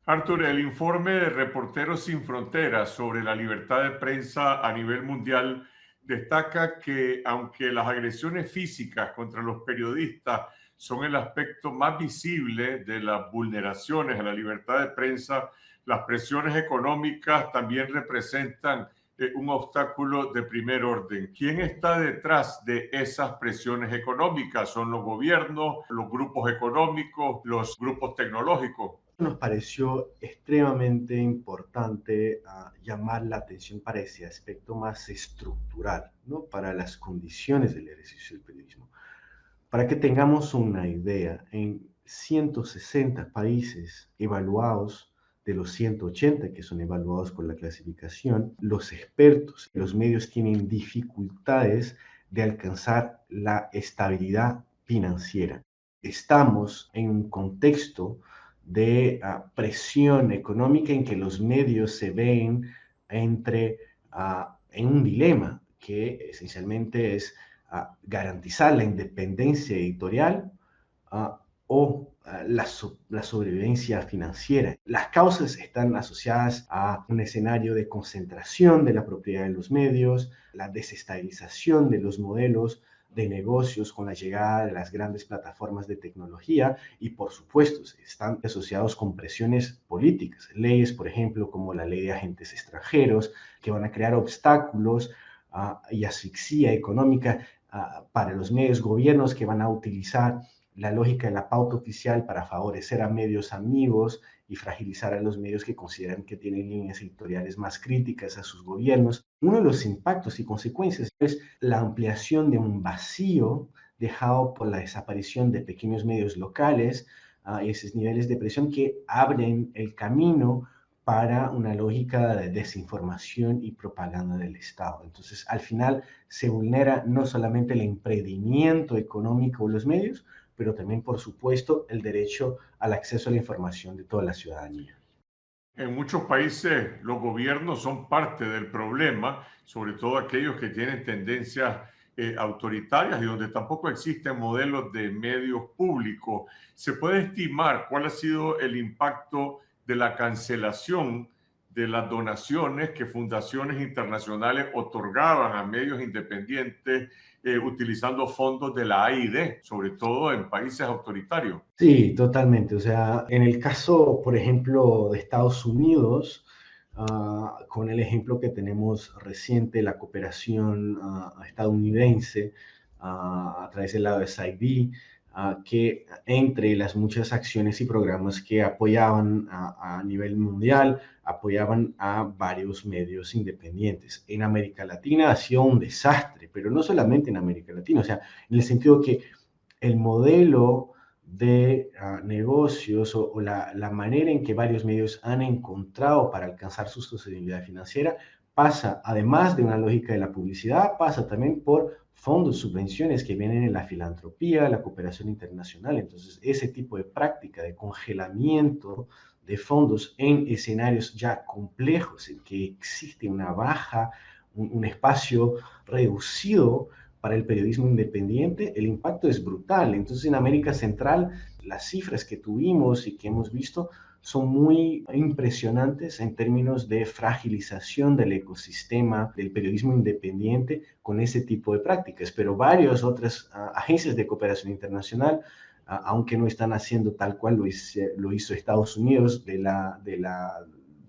Arthur, el informe de Reporteros Sin Fronteras sobre la libertad de prensa a nivel mundial destaca que aunque las agresiones físicas contra los periodistas son el aspecto más visible de las vulneraciones a la libertad de prensa, las presiones económicas también representan un obstáculo de primer orden. ¿Quién está detrás de esas presiones económicas? ¿Son los gobiernos, los grupos económicos, los grupos tecnológicos? Nos pareció extremadamente importante llamar la atención para ese aspecto más estructural, ¿no? Para las condiciones del ejercicio del periodismo. Para que tengamos una idea, en 160 países evaluados, de los 180 que son evaluados por la clasificación, los expertos y los medios tienen dificultades de alcanzar la estabilidad financiera. Estamos en un contexto de presión económica en que los medios se ven en un dilema que esencialmente es garantizar la independencia editorial la sobrevivencia financiera. Las causas están asociadas a un escenario de concentración de la propiedad de los medios, la desestabilización de los modelos de negocios con la llegada de las grandes plataformas de tecnología y, por supuesto, están asociados con presiones políticas, leyes, por ejemplo, como la ley de agentes extranjeros, que van a crear obstáculos y asfixia económica para los medios, gobiernos que van a utilizar la lógica de la pauta oficial para favorecer a medios amigos y fragilizar a los medios que consideran que tienen líneas editoriales más críticas a sus gobiernos. Uno de los impactos y consecuencias es la ampliación de un vacío dejado por la desaparición de pequeños medios locales, esos niveles de presión que abren el camino para una lógica de desinformación y propaganda del Estado. Entonces, al final se vulnera no solamente el emprendimiento económico de los medios, pero también, por supuesto, el derecho al acceso a la información de toda la ciudadanía. En muchos países los gobiernos son parte del problema, sobre todo aquellos que tienen tendencias autoritarias y donde tampoco existen modelos de medios públicos. ¿Se puede estimar cuál ha sido el impacto de la cancelación de las donaciones que fundaciones internacionales otorgaban a medios independientes utilizando fondos de la AID, sobre todo en países autoritarios? Sí, totalmente. O sea, en el caso, por ejemplo, de Estados Unidos, con el ejemplo que tenemos reciente, la cooperación estadounidense a través del lado de USAID, que entre las muchas acciones y programas que apoyaban a nivel mundial, apoyaban a varios medios independientes. En América Latina ha sido un desastre, pero no solamente en América Latina, o sea, en el sentido que el modelo de negocios o la manera en que varios medios han encontrado para alcanzar su sostenibilidad financiera pasa, además de una lógica de la publicidad, pasa también por fondos, subvenciones que vienen en la filantropía, la cooperación internacional. Entonces, ese tipo de práctica de congelamiento de fondos en escenarios ya complejos, en que existe una baja, un espacio reducido para el periodismo independiente, el impacto es brutal. Entonces, en América Central, las cifras que tuvimos y que hemos visto son muy impresionantes en términos de fragilización del ecosistema del periodismo independiente con ese tipo de prácticas. Pero varias otras agencias de cooperación internacional, aunque no están haciendo tal cual lo hizo Estados Unidos de la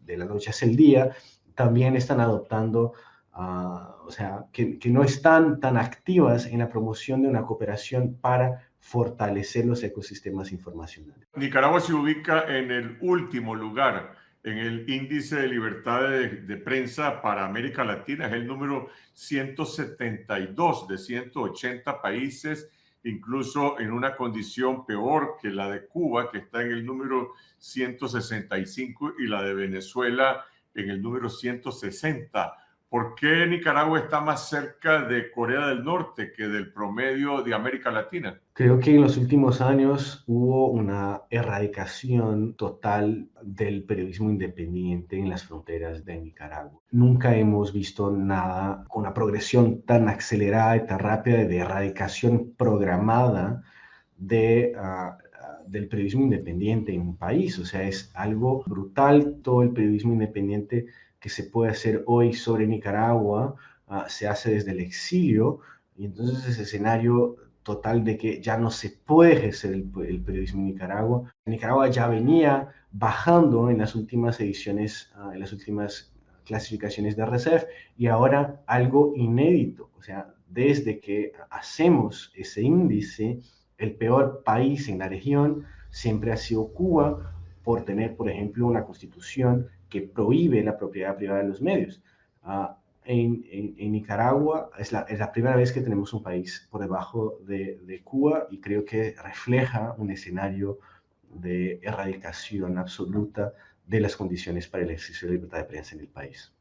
noche hacia el día, también están adoptando o sea, que no están tan activas en la promoción de una cooperación para fortalecer los ecosistemas informacionales. Nicaragua se ubica en el último lugar en el índice de libertad de prensa para América Latina. Es el número 172 de 180 países, incluso en una condición peor que la de Cuba, que está en el número 165, y la de Venezuela en el número 160. ¿Por qué Nicaragua está más cerca de Corea del Norte que del promedio de América Latina? Creo que en los últimos años hubo una erradicación total del periodismo independiente en las fronteras de Nicaragua. Nunca hemos visto nada con una progresión tan acelerada y tan rápida de erradicación programada de del periodismo independiente en un país. O sea, es algo brutal todo el periodismo independiente que se puede hacer hoy sobre Nicaragua, se hace desde el exilio, y entonces ese escenario total de que ya no se puede ejercer el periodismo en Nicaragua. Nicaragua ya venía bajando en las últimas ediciones, en las últimas clasificaciones de RCEF, y ahora algo inédito, o sea, desde que hacemos ese índice, el peor país en la región siempre ha sido Cuba, por tener, por ejemplo, una constitución que prohíbe la propiedad privada de los medios. En Nicaragua es la primera vez que tenemos un país por debajo de Cuba, y creo que refleja un escenario de erradicación absoluta de las condiciones para el ejercicio de la libertad de prensa en el país.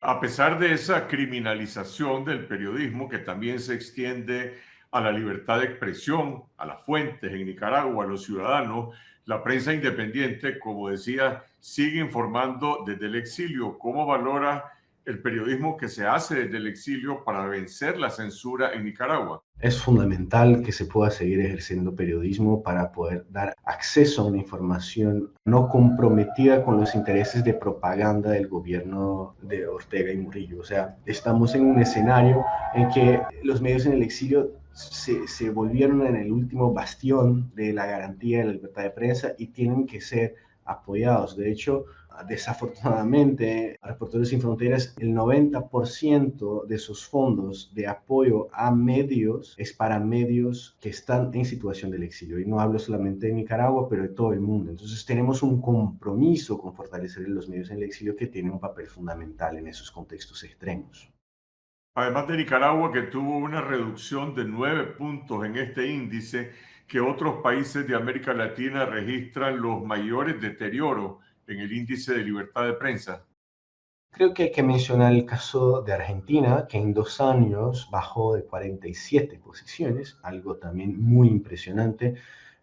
A pesar de esa criminalización del periodismo que también se extiende a la libertad de expresión, a las fuentes en Nicaragua, a los ciudadanos, la prensa independiente, como decía, sigue informando desde el exilio. ¿Cómo valora el periodismo que se hace desde el exilio para vencer la censura en Nicaragua? Es fundamental que se pueda seguir ejerciendo periodismo para poder dar acceso a una información no comprometida con los intereses de propaganda del gobierno de Ortega y Murillo. O sea, estamos en un escenario en que los medios en el exilio se volvieron en el último bastión de la garantía de la libertad de prensa y tienen que ser apoyados. De hecho, desafortunadamente, Reporteros Sin Fronteras, el 90% de sus fondos de apoyo a medios es para medios que están en situación del exilio. Y no hablo solamente de Nicaragua, pero de todo el mundo. Entonces tenemos un compromiso con fortalecer los medios en el exilio, que tiene un papel fundamental en esos contextos extremos. Además de Nicaragua, que tuvo una reducción de 9 puntos en este índice, que otros países de América Latina registran los mayores deterioros en el índice de libertad de prensa. Creo que hay que mencionar el caso de Argentina, que en 2 años bajó de 47 posiciones, algo también muy impresionante,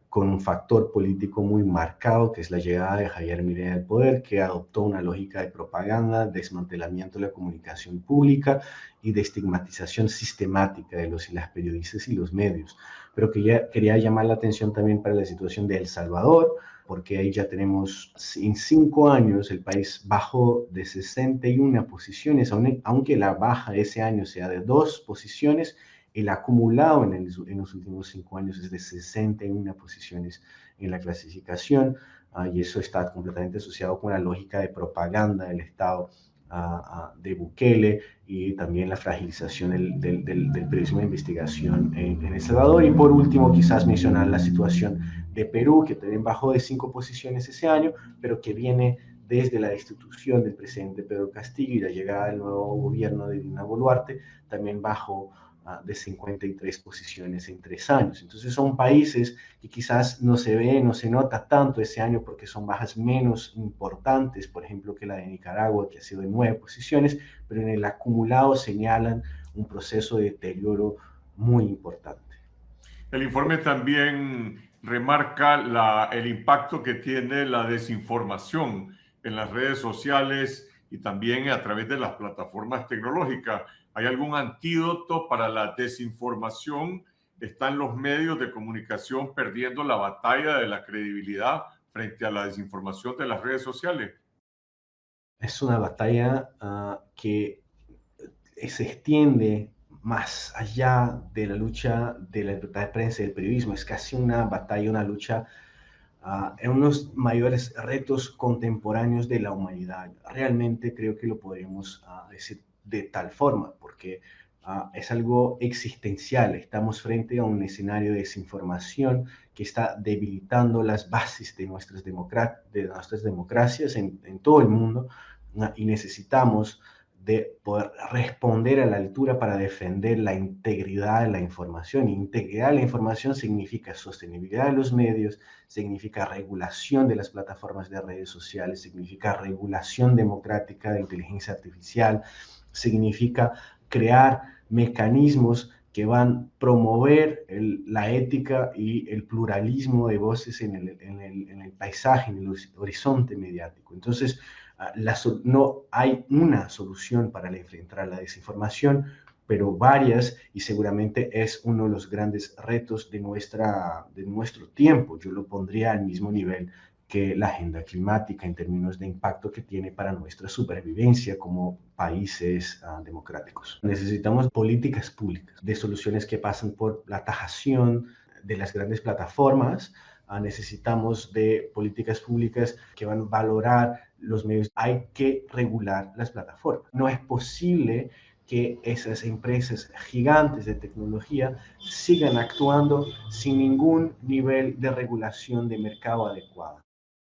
con un factor político muy marcado, que es la llegada de Javier Milei al poder, que adoptó una lógica de propaganda, desmantelamiento de la comunicación pública y de estigmatización sistemática de los y las periodistas y los medios. Pero que ya quería llamar la atención también para la situación de El Salvador, porque ahí ya tenemos, en 5 años, el país bajó de 61 posiciones, aunque la baja ese año sea de 2 posiciones, el acumulado en los últimos 5 años es de 61 posiciones en la clasificación, y eso está completamente asociado con la lógica de propaganda del Estado de Bukele, y también la fragilización del periodismo de investigación en El Salvador. Y por último, quizás mencionar la situación de Perú, que también bajó de 5 posiciones ese año, pero que viene desde la destitución del presidente Pedro Castillo y la llegada del nuevo gobierno de Dina Boluarte, también bajó de 53 posiciones en 3 años. Entonces son países que quizás no se ve, no se nota tanto ese año porque son bajas menos importantes, por ejemplo, que la de Nicaragua, que ha sido de 9 posiciones, pero en el acumulado señalan un proceso de deterioro muy importante. El informe también remarca el impacto que tiene la desinformación en las redes sociales y también a través de las plataformas tecnológicas. ¿Hay algún antídoto para la desinformación? ¿Están los medios de comunicación perdiendo la batalla de la credibilidad frente a la desinformación de las redes sociales? Es una batalla que se extiende más allá de la lucha de la libertad de prensa y del periodismo. Es casi una batalla, una lucha en unos mayores retos contemporáneos de la humanidad. Realmente creo que lo podríamos decir de tal forma, porque es algo existencial. Estamos frente a un escenario de desinformación que está debilitando las bases de nuestras democracias en todo el mundo, y necesitamos de poder responder a la altura para defender la integridad de la información. Integridad de la información significa sostenibilidad de los medios, significa regulación de las plataformas de redes sociales, significa regulación democrática de inteligencia artificial, significa crear mecanismos que van a promover la ética y el pluralismo de voces en el paisaje, en el horizonte mediático. Entonces, no hay una solución para enfrentar la desinformación, pero varias, y seguramente es uno de los grandes retos de nuestro tiempo. Yo lo pondría al mismo nivel que la agenda climática en términos de impacto que tiene para nuestra supervivencia como países democráticos. Necesitamos políticas públicas de soluciones que pasan por la tajación de las grandes plataformas. Necesitamos de políticas públicas que van a valorar los medios. Hay que regular las plataformas. No es posible que esas empresas gigantes de tecnología sigan actuando sin ningún nivel de regulación de mercado adecuado.